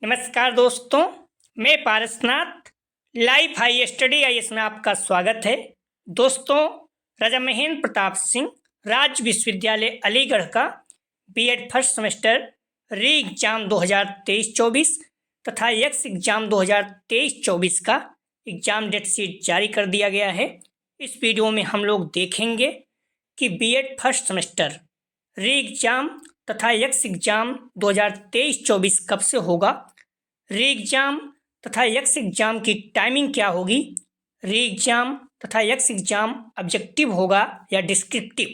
नमस्कार दोस्तों, मैं Parasnath life high study IAS में आपका स्वागत है। दोस्तों, राजा महेंद्र प्रताप सिंह राज्य विश्वविद्यालय अलीगढ़ का B Ed first semester re exam 2023-24 तथा एक्स एग्जाम 2023-24 का एग्जाम डेट शीट जारी कर दिया गया है। इस वीडियो में हम लोग देखेंगे कि B Ed first semester re exam तथा एक्स एग्जाम 2023-24 कब से होगा, री एग्जाम तथा एक्स एग्जाम की टाइमिंग क्या होगी, री एग्जाम तथा एक्स एग्जाम ऑब्जेक्टिव होगा या डिस्क्रिप्टिव,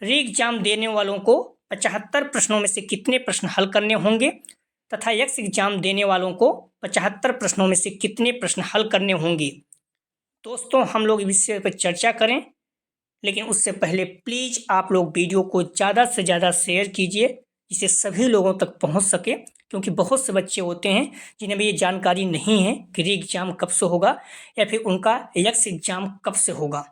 री एग्जाम देने वालों को 75 प्रश्नों में से कितने प्रश्न हल करने होंगे तथा एक्स एग्जाम देने वालों को 75 प्रश्नों में से कितने प्रश्न हल करने होंगे। दोस्तों, हम लोग इस विषय पर चर्चा करें, लेकिन उससे पहले प्लीज़ आप लोग वीडियो को ज़्यादा से ज़्यादा शेयर कीजिए जिससे सभी लोगों तक पहुंच सके, क्योंकि बहुत से बच्चे होते हैं जिन्हें भी ये जानकारी नहीं है कि री एग्जाम कब से होगा या फिर उनका एक्स एग्जाम कब से होगा।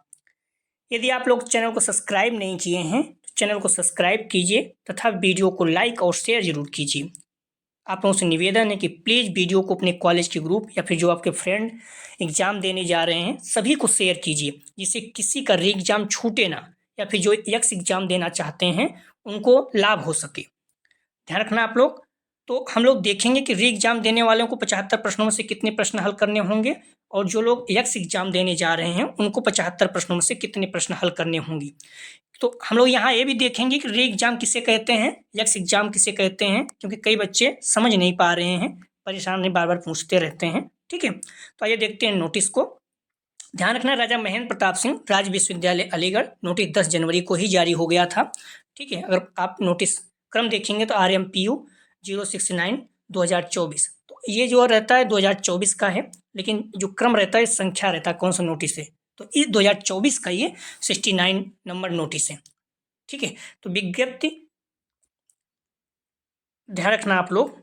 यदि आप लोग चैनल को सब्सक्राइब नहीं किए हैं तो चैनल को सब्सक्राइब कीजिए तथा वीडियो को लाइक और शेयर जरूर कीजिए। आप लोगों से निवेदन है कि प्लीज़ वीडियो को अपने कॉलेज के ग्रुप या फिर जो आपके फ्रेंड एग्ज़ाम देने जा रहे हैं सभी को शेयर कीजिए, जिससे किसी का री एग्ज़ाम छूटे ना, या फिर जो एक्स एग्ज़ाम देना चाहते हैं उनको लाभ हो सके। ध्यान रखना आप लोग। तो हम लोग देखेंगे कि री एग्ज़ाम देने वालों को 75 प्रश्नों में से कितने प्रश्न हल करने होंगे और जो लोग एक्स एग्ज़ाम देने जा रहे हैं उनको 75 प्रश्नों में से कितने प्रश्न हल करने होंगे। तो हम लोग यहाँ ये भी देखेंगे कि री एग्जाम किसे कहते हैं, एक्स एग्जाम किसे कहते हैं, क्योंकि कई बच्चे समझ नहीं पा रहे हैं, परेशान नहीं, बार बार पूछते रहते हैं। ठीक है, तो आइए देखते हैं नोटिस को। ध्यान रखना, राजा महेंद्र प्रताप सिंह राज्य विश्वविद्यालय अलीगढ़, नोटिस 10 जनवरी को ही जारी हो गया था। ठीक है, अगर आप नोटिस क्रम देखेंगे तो RMPU 069 2024, तो ये जो रहता है 2024 का है, लेकिन जो क्रम रहता है संख्या रहता है कौन सा नोटिस है, तो इस 2024 का ये 69 नंबर नोटिस है। ठीक है, तो विज्ञप्ति ध्यान रखना आप लोग,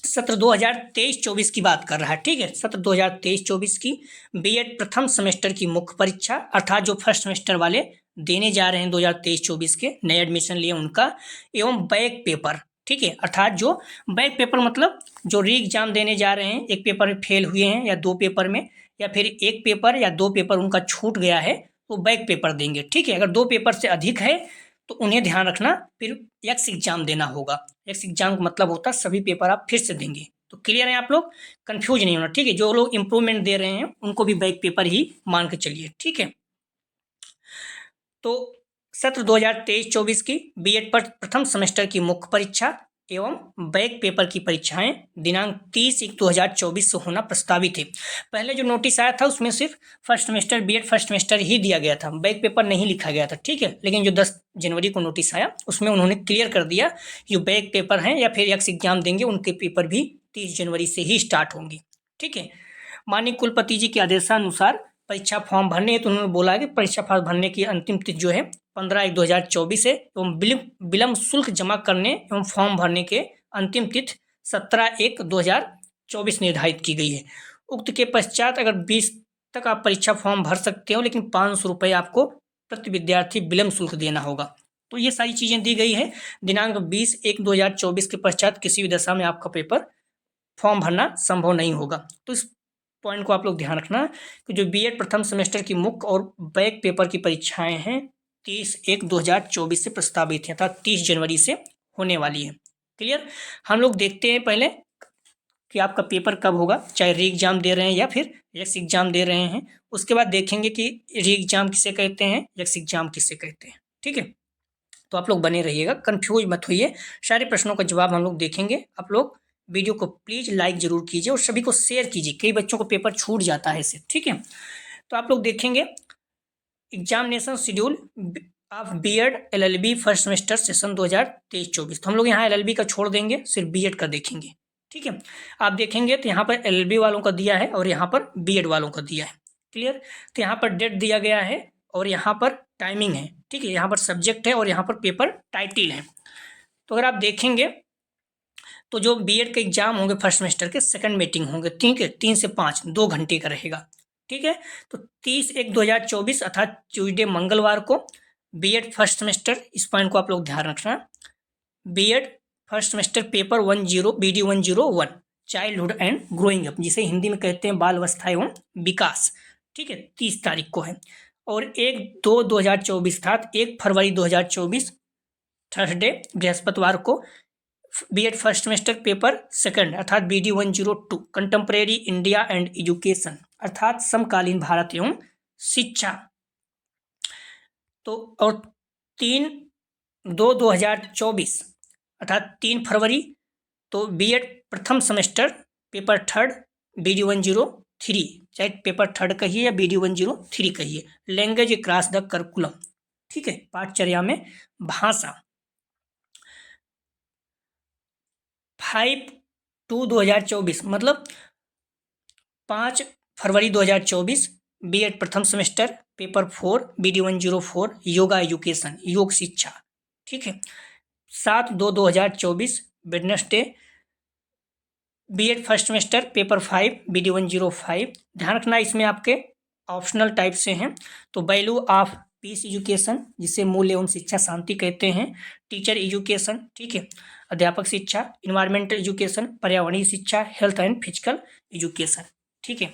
सत्र 2023-24 की बात कर रहा है। ठीक है, सत्र 2023-24 की बीएड प्रथम सेमेस्टर की मुख्य परीक्षा, अर्थात जो फर्स्ट सेमेस्टर वाले देने जा रहे हैं 2023-24 के नए एडमिशन लिए उनका, एवं बैक पेपर। ठीक है, अर्थात जो बैक पेपर मतलब जो री एग्जाम देने जा रहे हैं, एक पेपर में फेल हुए हैं या दो पेपर में, या फिर एक पेपर या दो पेपर उनका छूट गया है तो बैक पेपर देंगे। ठीक है, अगर दो पेपर से अधिक है तो उन्हें ध्यान रखना फिर एक्स एग्जाम देना होगा। एक्स एग्जाम का मतलब होता है सभी पेपर आप फिर से देंगे। तो क्लियर है आप लोग, कंफ्यूज नहीं होना। ठीक है, जो लोग इंप्रूवमेंट दे रहे हैं उनको भी बैक पेपर ही मान के चलिए। ठीक है, तो सत्र 2023-24 की बीएड पर प्रथम सेमेस्टर की मुख्य परीक्षा एवं बैक पेपर की परीक्षाएं दिनांक 30/1/2024 से होना प्रस्तावित है। पहले जो नोटिस आया था उसमें सिर्फ first semester BEd first semester ही दिया गया था, बैक पेपर नहीं लिखा गया था। ठीक है, लेकिन जो 10 जनवरी को नोटिस आया उसमें उन्होंने क्लियर कर दिया कि जो बैक पेपर हैं या फिर एक्स एग्जाम देंगे उनके पेपर भी 30 जनवरी से ही स्टार्ट होंगे। ठीक है, माननीय कुलपति जी के आदेशानुसार परीक्षा फॉर्म भरने है, तो उन्होंने बोला है कि परीक्षा फॉर्म भरने की अंतिम तिथि जो है 15/1/2024 है, एवं विलम्ब शुल्क जमा करने एवं फॉर्म भरने के अंतिम तिथि 17/1/2024 निर्धारित की गई है। उक्त के पश्चात अगर 20 तक आप परीक्षा फॉर्म भर सकते हो, लेकिन 500 रुपये आपको प्रति विद्यार्थी विलम्ब शुल्क देना होगा। तो ये सारी चीज़ें दी गई है। दिनांक 20/1/2024 के पश्चात किसी भी दशा में आपका पेपर फॉर्म भरना संभव नहीं होगा। तो इस पॉइंट को आप लोग ध्यान रखना कि जो बीएड प्रथम सेमेस्टर की मुख्य और बैक पेपर की परीक्षाएं हैं 30/1/2024 से प्रस्तावित है, अर्थात 30 जनवरी से होने वाली है। क्लियर, हम लोग देखते हैं पहले कि आपका पेपर कब होगा, चाहे री एग्जाम दे रहे हैं या फिर एक्स एग्जाम दे रहे हैं। उसके बाद देखेंगे कि री एग्जाम किसे कहते हैं, एक्स एग्जाम किसे कहते हैं। ठीक है, तो आप लोग बने रहिएगा, कंफ्यूज मत होइए, सारे प्रश्नों का जवाब हम लोग देखेंगे। आप लोग वीडियो को प्लीज़ लाइक जरूर कीजिए और सभी को शेयर कीजिए, कई बच्चों को पेपर छूट जाता है इससे। ठीक है, तो आप लोग देखेंगे examination schedule of B Ed LLB first semester session 2023-24। तो हम लोग यहाँ LLB का छोड़ देंगे, सिर्फ बीएड का देखेंगे। ठीक है, आप देखेंगे तो यहाँ पर LLB वालों का दिया है और यहाँ पर बीएड वालों का दिया है। क्लियर, तो यहाँ पर डेट दिया गया है और यहाँ पर टाइमिंग है। ठीक है, यहाँ पर सब्जेक्ट है और यहाँ पर पेपर टाइटल है। तो अगर आप देखेंगे तो जो बीएड के एग्जाम होंगे फर्स्ट सेमेस्टर के, सेकंड मीटिंग होंगे। ठीक है, 3 से 5 2 घंटे का रहेगा। ठीक है, तो 30/1/2024 अर्थात ट्यूजडे मंगलवार को बीएड फर्स्ट सेमेस्टर, इस पॉइंट को आप लोग ध्यान रखना, B Ed first semester paper 10 BD 101 childhood and growing up, जिसे हिंदी में कहते हैं बाल अवस्था एवं विकास, ठीक है, 30 तारीख को है। और 1/2/2024 था, 1 फरवरी 2024 थर्सडे बृहस्पतिवार को B Ed first semester paper second अर्थात BD 102 contemporary India and education अर्थात समकालीन भारत एवं शिक्षा। तो और 3/2/2024 अर्थात 3 फरवरी तो बीएड प्रथम सेमेस्टर पेपर थर्ड BD 103, चाहे पेपर थर्ड कहिए या BD 103 कहिए, लैंग्वेज क्रॉस द करिकुलम, ठीक है, पाठचर्या में भाषा। 5/2/2024 मतलब 5 फरवरी 2024 बीएड प्रथम semester paper 4 BD 104 yoga education योग शिक्षा, ठीक है। 7/2/2024 Wednesday B Ed first semester paper 5 BD 105। ध्यान रखना इसमें आपके ऑप्शनल टाइप से हैं, तो वैल्यू ऑफ पीस एजुकेशन जिसे मूल्य एवं शिक्षा शांति कहते हैं, टीचर एजुकेशन, ठीक है, अध्यापक शिक्षा, इन्वायरमेंटल एजुकेशन पर्यावरणीय शिक्षा, हेल्थ एंड फिजिकल एजुकेशन, ठीक है।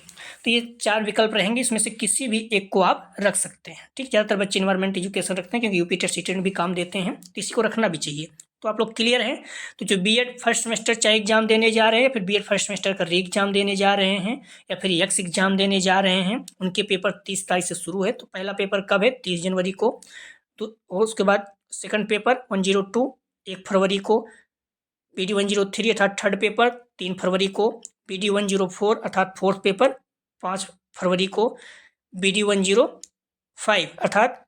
तो ये 4 विकल्प रहेंगे, इसमें से किसी भी एक को आप रख सकते हैं, ठीक। ज़्यादातर बच्चे इन्वायरमेंट एजुकेशन रखते हैं क्योंकि यूपी टेस्ट सीटेट में भी काम देते हैं, तो इसी को रखना भी चाहिए। तो आप लोग क्लियर हैं। तो जो बीएड फर्स्ट सेमेस्टर चाहे एग्जाम देने जा रहे हैं, फिर बीएड फर्स्ट सेमेस्टर का री एग्जाम देने जा रहे हैं या फिर यक्स एग्जाम देने जा रहे हैं, उनके पेपर 30 तारीख से शुरू है। तो पहला पेपर कब है? 30 जनवरी को। तो और उसके बाद सेकंड पेपर 102 1 फरवरी को, BD 103 अर्थात थर्ड पेपर 3 फरवरी को, BD 104 अर्थात फोर्थ पेपर 5 फरवरी को, BD 105 अर्थात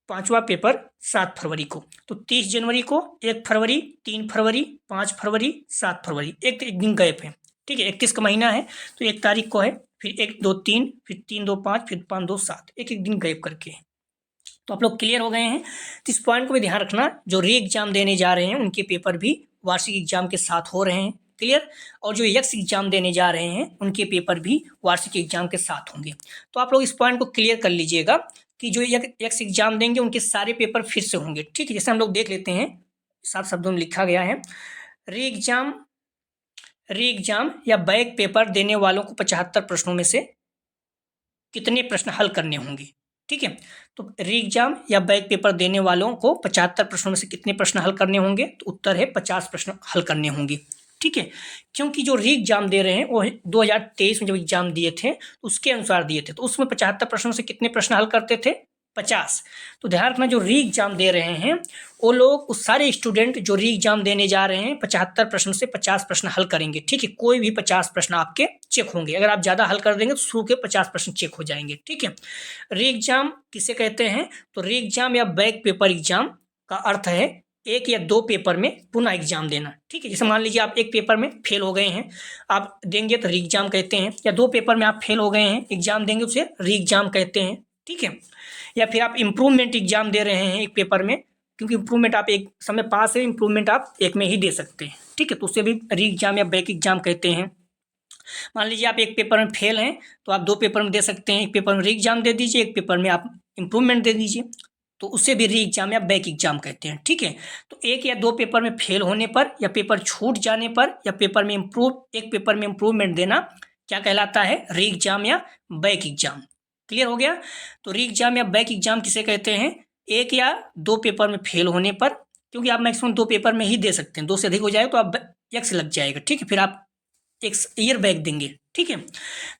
पांचवा पेपर 7 फरवरी को। तो 30 जनवरी को, 1 फरवरी, 3 फरवरी, 5 फरवरी, 7 फरवरी, एक दिन गैप है, ठीक है। 21 का महीना है तो 1 तारीख को है, फिर 1 2 3, फिर 3 2 5, फिर 5 2 7, एक दिन गैप करके। तो आप लोग क्लियर हो गए हैं। तो इस पॉइंट को भी ध्यान रखना, जो री एग्जाम देने जा रहे हैं उनके पेपर भी वार्षिक एग्जाम के साथ हो रहे हैं, क्लियर। और जो यक्स एग्जाम देने जा रहे हैं उनके पेपर भी वार्षिक एग्जाम के साथ होंगे। तो आप लोग इस पॉइंट को क्लियर कर लीजिएगा कि जो यक्स एग्जाम देंगे उनके सारे पेपर फिर से होंगे, ठीक है। जैसे हम लोग देख लेते हैं, साफ शब्दों में लिखा गया है, री एग्जाम या बैक पेपर देने वालों को 75 प्रश्नों में से कितने प्रश्न हल करने होंगे, ठीक है। तो री एग्जाम या बैक पेपर देने वालों को 75 प्रश्नों में से कितने प्रश्न हल करने होंगे? तो उत्तर है 50 प्रश्न हल करने होंगे, ठीक है। क्योंकि जो री एग्जाम दे रहे हैं वो 2023 में जब एग्जाम दिए थे उसके अनुसार दिए थे, तो उसमें 75 प्रश्नों से कितने प्रश्न हल करते थे? 50। तो ध्यान रखना, जो री एग्जाम दे रहे हैं वो लोग, उस सारे स्टूडेंट जो री एग्जाम देने जा रहे हैं 75 प्रश्न से 50 प्रश्न हल करेंगे, ठीक है। कोई भी 50 प्रश्न आपके चेक होंगे, अगर आप ज़्यादा हल कर देंगे तो शुरू के 50 प्रश्न चेक हो जाएंगे, ठीक है। री एग्जाम किसे कहते हैं? तो री एग्जाम या बैक पेपर एग्जाम का अर्थ है 1 या 2 पेपर में पुनः एग्जाम देना, ठीक है। जैसे मान लीजिए आप एक पेपर में फेल हो गए हैं, आप देंगे तो री एग्जाम कहते हैं, या 2 पेपर में आप फेल हो गए हैं, एग्जाम देंगे उसे री एग्जाम कहते हैं, ठीक है। या फिर आप इम्प्रूवमेंट एग्जाम दे रहे हैं एक पेपर में, क्योंकि इम्प्रूवमेंट आप एक समय पास है, इम्प्रूवमेंट आप एक में ही दे सकते हैं, ठीक है। तो उसे भी री एग्जाम या बैक एग्जाम कहते हैं। मान लीजिए आप एक पेपर में फेल हैं तो आप 2 पेपर में दे सकते हैं, एक पेपर में री एग्जाम दे दीजिए, एक पेपर में आप इम्प्रूवमेंट दे दीजिए, तो उसे भी री एग्जाम या बैक एग्जाम कहते हैं, ठीक है। तो 1 या 2 पेपर में फेल होने पर या पेपर छूट जाने पर या पेपर में एक पेपर में इम्प्रूवमेंट देना क्या कहलाता है? री एग्जाम या बैक एग्जाम। क्लियर हो गया। तो री एग्जाम या बैक एग्जाम किसे कहते हैं? 1 या 2 पेपर में फेल होने पर, क्योंकि आप मैक्सिमम 2 पेपर में ही दे सकते हैं, 2 से अधिक हो जाएगा तो आप एक्स लग जाएगा, ठीक है, फिर आप एक ईयर बैक देंगे, ठीक है।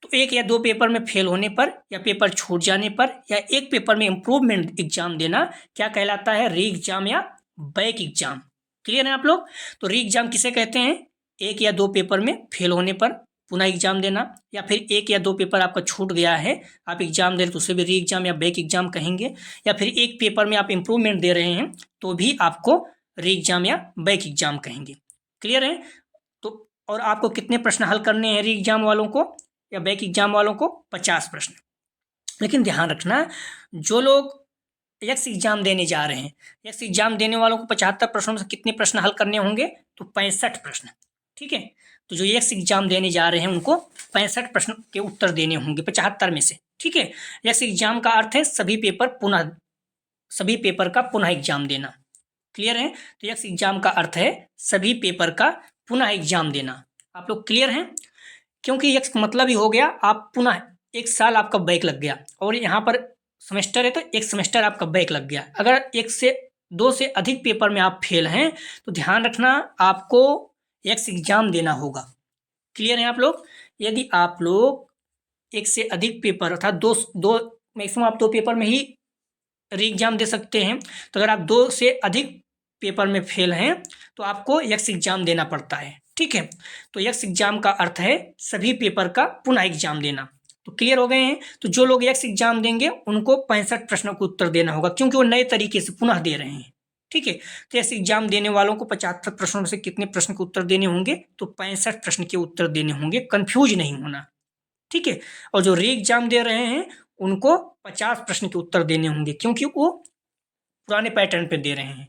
तो 1 या 2 पेपर में फेल होने पर या पेपर छूट जाने पर या एक पेपर में इम्प्रूवमेंट एग्जाम देना क्या कहलाता है? री एग्जाम या बैक एग्जाम। क्लियर है आप लोग। तो री एग्जाम किसे कहते हैं? 1 या 2 पेपर में फेल होने पर पुनः एग्जाम देना, या फिर 1 या 2 पेपर आपका छूट गया है, आप एग्जाम दे रहे तो उसे भी री एग्जाम या बैक एग्जाम कहेंगे, या फिर एक पेपर में आप इम्प्रूवमेंट दे रहे हैं तो भी आपको री एग्जाम या बैक एग्जाम कहेंगे। क्लियर है। तो और आपको कितने प्रश्न हल करने हैं री एग्जाम वालों को या बैक एग्जाम वालों को? 50 प्रश्न। लेकिन ध्यान रखना, जो लोग यक्स एग्जाम देने जा रहे हैं, यक्स एग्जाम देने वालों को 75 प्रश्नों से कितने प्रश्न हल करने होंगे? तो 65 प्रश्न, ठीक है। तो जो यक्स एग्जाम देने जा रहे हैं उनको 65 प्रश्न के उत्तर देने होंगे 75 में से, ठीक है। यक्स एग्जाम का अर्थ है सभी पेपर का पुनः एग्जाम देना, क्लियर है? तो यक्स एग्जाम का अर्थ है सभी पेपर का पुनः एग्जाम देना। आप लोग क्लियर हैं? क्योंकि यक्स मतलब ही हो गया आप पुनः एक साल आपका बैक लग गया, और यहाँ पर सेमेस्टर है तो एक सेमेस्टर आपका बैक लग गया। अगर एक से दो से अधिक पेपर में आप फेल हैं तो ध्यान रखना आपको यक्स एग्जाम देना होगा। क्लियर है आप लोग? यदि आप लोग एक से अधिक पेपर अर्थात दो दो मैक्सिमम आप 2 पेपर में ही री एग्जाम दे सकते हैं, तो अगर आप 2 से अधिक पेपर में फेल हैं तो आपको यक्स एग्जाम देना पड़ता है। ठीक है? तो यक्स एग्जाम का अर्थ है सभी पेपर का पुनः एग्जाम देना। तो क्लियर हो गए हैं? तो जो लोग यक्स एग्जाम देंगे उनको 65 प्रश्नों को उत्तर देना होगा, क्योंकि वो नए तरीके से पुनः दे रहे हैं। ठीक है? तो यक्स एग्जाम देने वालों को 75 प्रश्नों में से कितने प्रश्न के उत्तर देने होंगे? तो 65 प्रश्न के उत्तर देने होंगे। कंफ्यूज नहीं होना। ठीक है? और जो री एग्जाम दे रहे हैं उनको 50 प्रश्न के उत्तर देने होंगे, क्योंकि वो पुराने पैटर्न पे दे रहे हैं।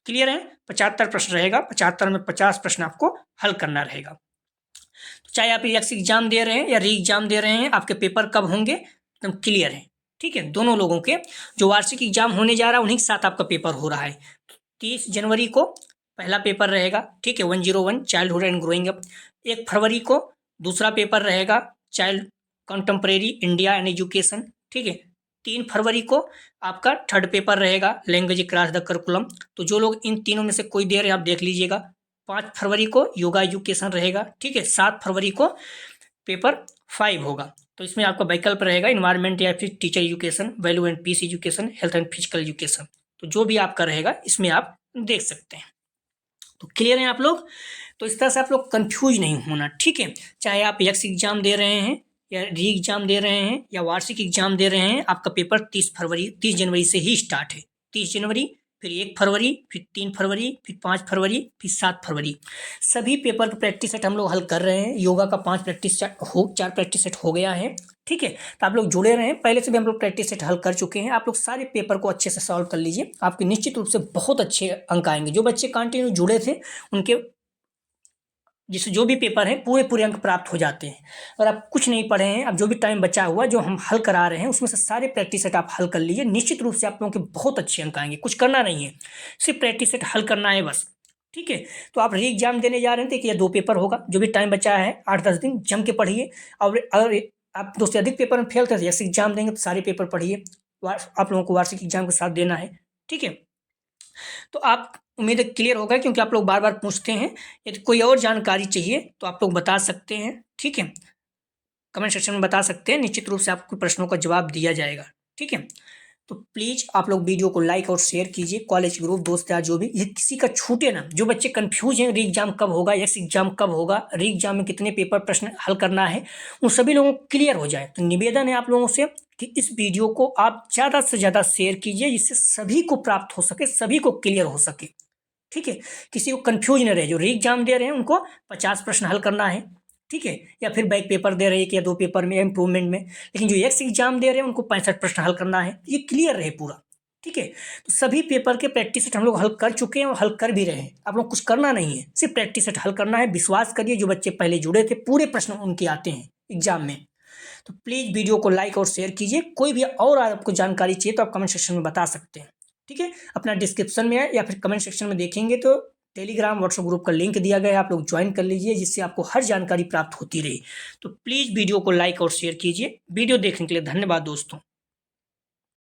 क्लियर है? 75 प्रश्न रहेगा, 75 में 50 प्रश्न आपको हल करना रहेगा। तो चाहे आप यक्स एग्जाम दे रहे हैं या री एग्जाम दे रहे हैं, आपके पेपर कब होंगे एकदम क्लियर है। ठीक है? दोनों लोगों के जो वार्षिक एग्जाम होने जा रहा है उन्हीं के साथ आपका पेपर हो रहा है। 30 जनवरी को पहला पेपर रहेगा। ठीक है? 101 चाइल्डहुड एंड ग्रोइंग अप। 1 फरवरी को दूसरा पेपर रहेगा child contemporary India and education. ठीक है? 3 फरवरी को आपका थर्ड पेपर रहेगा लैंग्वेज अक्रॉस द करिकुलम। तो जो लोग इन तीनों में से कोई दे रहे हैं आप देख लीजिएगा। 5 फरवरी को योगा एजुकेशन रहेगा। ठीक है? 7 फरवरी को पेपर 5 होगा। तो इसमें आपका वैकल्प रहेगा इन्वायरमेंट या फिर teacher education, value and peace education, health and physical education. तो जो भी आपका रहेगा इसमें आप देख सकते हैं। तो क्लियर हैं आप लोग? तो इस तरह से आप लोग कंफ्यूज नहीं होना। ठीक है? चाहे आप यक्स एग्जाम दे रहे हैं या री एग्जाम दे रहे हैं या वार्षिक एग्जाम दे रहे हैं, आपका पेपर 30 जनवरी से ही स्टार्ट है। 30 जनवरी, फिर 1 फरवरी, फिर 3 फरवरी, फिर 5 फरवरी, फिर 7 फरवरी। सभी पेपर का प्रैक्टिस सेट हम लोग हल कर रहे हैं। योगा का 4 प्रैक्टिस सेट हो गया है। ठीक है? तो आप लोग जुड़े रहें। पहले से भी हम लोग प्रैक्टिस सेट हल कर चुके हैं। आप लोग सारे पेपर को अच्छे से सॉल्व कर लीजिए, आपके निश्चित रूप से बहुत अच्छे अंक आएंगे। जो बच्चे कंटिन्यू जुड़े थे उनके जिससे जो भी पेपर है पूरे अंक प्राप्त हो जाते हैं। और आप कुछ नहीं पढ़े हैं, अब जो भी टाइम बचा हुआ जो हम हल करा रहे हैं उसमें से सारे प्रैक्टिस सेट आप हल कर लीजिए, निश्चित रूप से आप लोगों के बहुत अच्छे अंक आएंगे। कुछ करना नहीं है, सिर्फ प्रैक्टिस सेट हल करना है बस। ठीक है? तो आप री एग्जाम देने जा रहे हैं, देखिए 2 पेपर होगा। जो भी टाइम बचा है 8-10 दिन जम के पढ़िए। और अगर आप 2 से अधिक पेपर में फेल थे तो यक्स एग्जाम देंगे तो सारे पेपर पढ़िए। आप लोगों को वार्षिक एग्जाम के साथ देना है। ठीक है? तो आप उम्मीद है क्लियर होगा, क्योंकि आप लोग बार बार पूछते हैं। यदि कोई और जानकारी चाहिए तो आप लोग बता सकते हैं। ठीक है? कमेंट सेक्शन में बता सकते हैं, निश्चित रूप से आपके प्रश्नों का जवाब दिया जाएगा। ठीक है? तो प्लीज़ आप लोग वीडियो को लाइक और शेयर कीजिए। कॉलेज ग्रुप दोस्त यार जो भी, ये किसी का छूटे ना। जो बच्चे कंफ्यूज हैं री एग्जाम कब होगा, यक्स एग्जाम कब होगा, री एग्जाम में कितने पेपर प्रश्न हल करना है, उन सभी लोगों को क्लियर हो जाए। तो निवेदन है आप लोगों से कि इस वीडियो को आप ज़्यादा से ज़्यादा शेयर कीजिए, जिससे सभी को प्राप्त हो सके, सभी को क्लियर हो सके। ठीक है? किसी को कंफ्यूज न रहे। जो री एग्जाम दे रहे हैं उनको 50 प्रश्न हल करना है। ठीक है? या फिर बैक पेपर दे रहे हैं या 2 पेपर में इम्प्रूवमेंट में, लेकिन जो यक्स एग्जाम दे रहे हैं उनको 65 प्रश्न हल करना है। ये क्लियर रहे पूरा। ठीक है? तो सभी पेपर के प्रैक्टिस सेट हम लोग हल कर चुके हैं और हल कर भी रहे हैं। आप लोग कुछ करना नहीं है, सिर्फ प्रैक्टिस सेट हल करना है। विश्वास करिए, जो बच्चे पहले जुड़े थे पूरे प्रश्न उनके आते हैं एग्जाम में। तो प्लीज़ वीडियो को लाइक और शेयर कीजिए। कोई भी और आपको जानकारी चाहिए तो आप कमेंट सेक्शन में बता सकते हैं। ठीक है? अपना डिस्क्रिप्शन में है या फिर कमेंट सेक्शन में देखेंगे तो टेलीग्राम व्हाट्सएप ग्रुप का लिंक दिया गया है, आप लोग ज्वाइन कर लीजिए, जिससे आपको हर जानकारी प्राप्त होती रहे। तो प्लीज़ वीडियो को लाइक और शेयर कीजिए। वीडियो देखने के लिए धन्यवाद दोस्तों।